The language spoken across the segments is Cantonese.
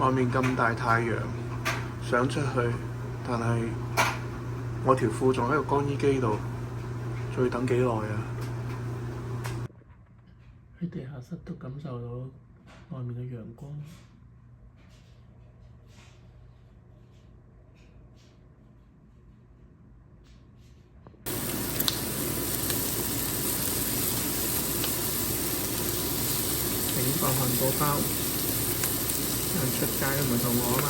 外面咁大太陽，想出去，但係我條褲仲喺個乾衣機度，仲要等幾耐啊？喺地下室都感受到外面嘅陽光。整個漢堡包，人出街都唔會肚餓啊嘛。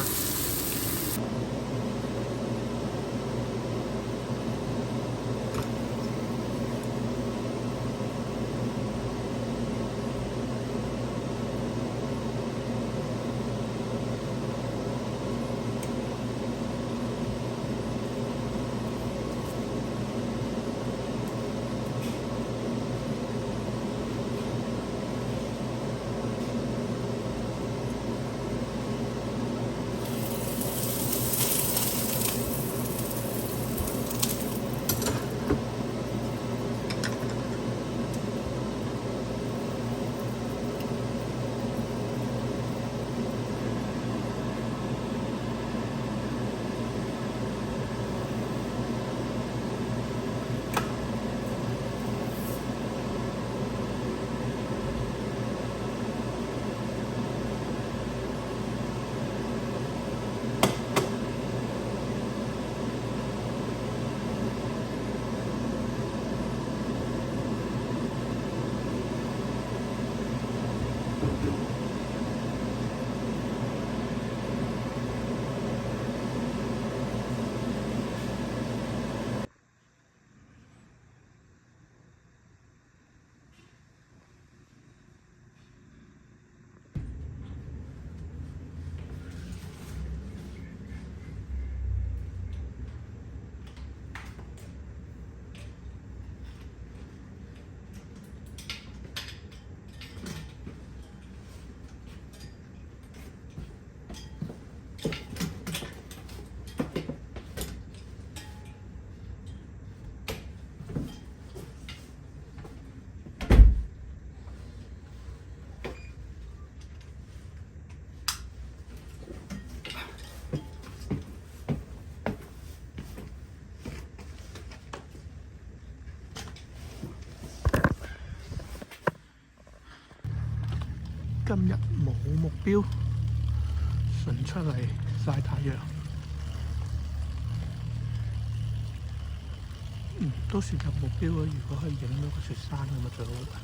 今日冇目標，純出嚟曬太陽。都算有目標啊！如果可以影到個雪山咁啊，最好啦。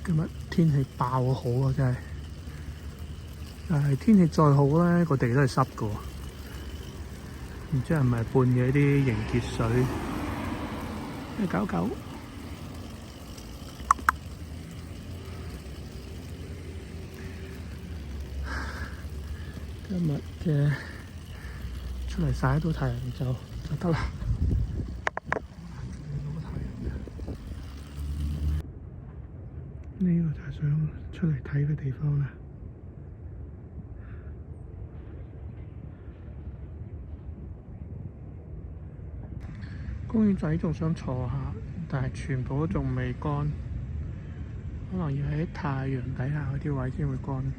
今日天氣爆好啊，真係。但係天氣再好咧，個地都係濕㗎喎。唔知係咪半夜啲凝結水？咩狗狗？今日嘅出嚟曬到太陽就得啦。呢個就係想出嚟睇嘅地方啦。公園仔仲想坐下，但係全部都仲未乾，可能要喺太陽底下嗰啲位先會乾。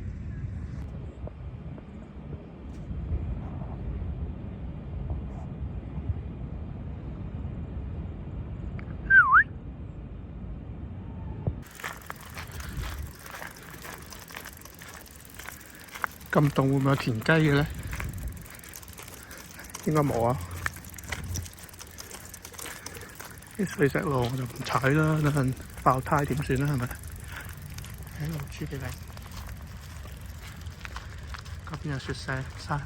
咁凍會唔會有田雞嘅咧？應該冇啊！啲碎石路我就唔踩啦，等陣爆胎點算啦？係咪？喺路珠幾靚，嗰邊有雪石山。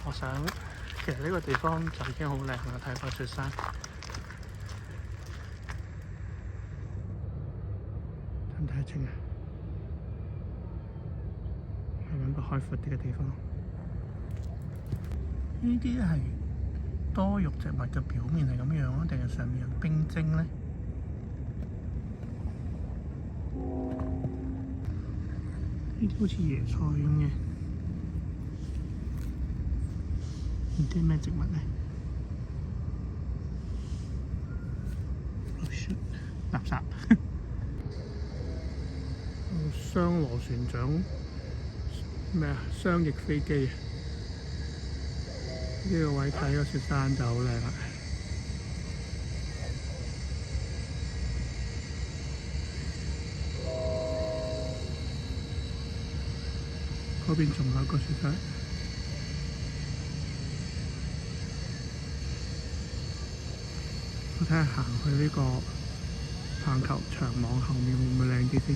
我想其實呢個地方就已經好靚啦，睇個雪山。睇唔睇得清啊？揾個開闊啲嘅地方。呢啲係多肉植物嘅表面係咁樣啊，定係上面有冰晶咧？呢啲好似椰菜咁嘅，呢啲咩植物咧？垃圾。雙螺旋槳咩啊？雙翼飛機。呢個位睇個雪山就好靚啦。嗰邊仲有一個雪山。我睇下行去呢個棒球場網後面會唔會靚啲先？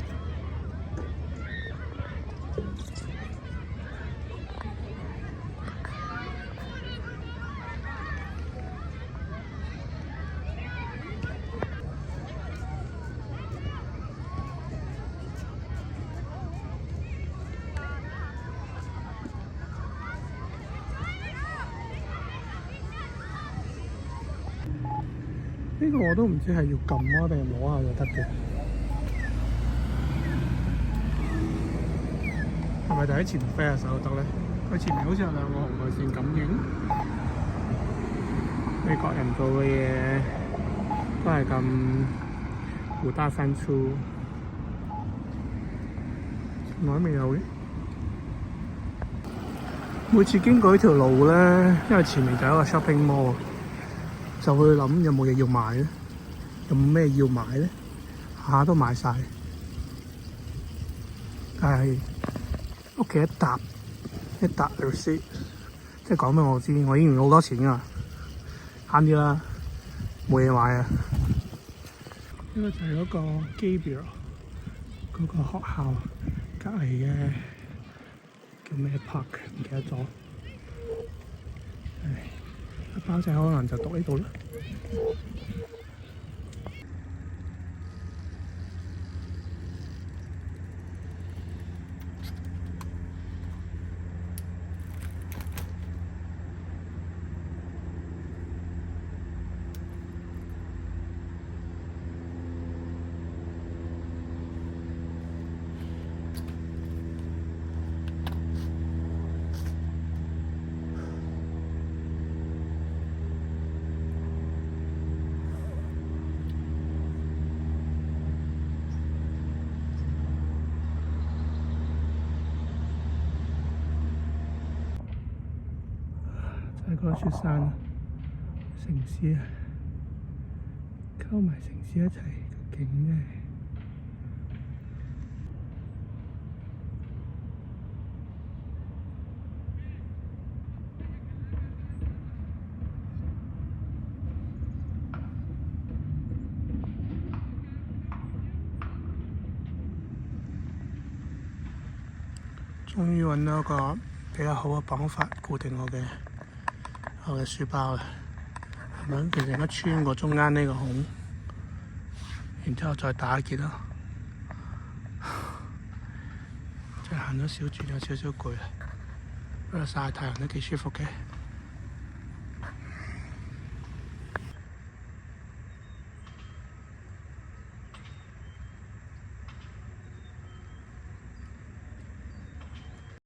呢個我都唔知係要撳啊定係摸下就得嘅。係咪就喺前飛下手得咧？佢前面好似有兩個紅外線感應。美國人做嘅嘢都係咁虎大三粗，從來未有嘅。每次經過呢條路咧，因為前面就有一個 shopping mall。就會諗有冇嘢要買咧，有冇咩要買咧？下下都買晒，但係屋企一沓receipt，即係講俾我知，我已經用好多錢㗎，慳啲啦，冇嘢買啊！呢個就係嗰個 Gabriel 嗰個學校隔離嘅叫咩 park 唔記得咗。包仔可能就讀呢度啦。喺個雪山城市啊，溝埋城市一齊個景啫。終於揾到一個比較好嘅綁法，固定我嘅書包啦，係咪？其實應該穿過中間呢個孔，然之後再打結咯。即係行咗小轉，有少少攰啦，不過曬太陽都幾舒服嘅。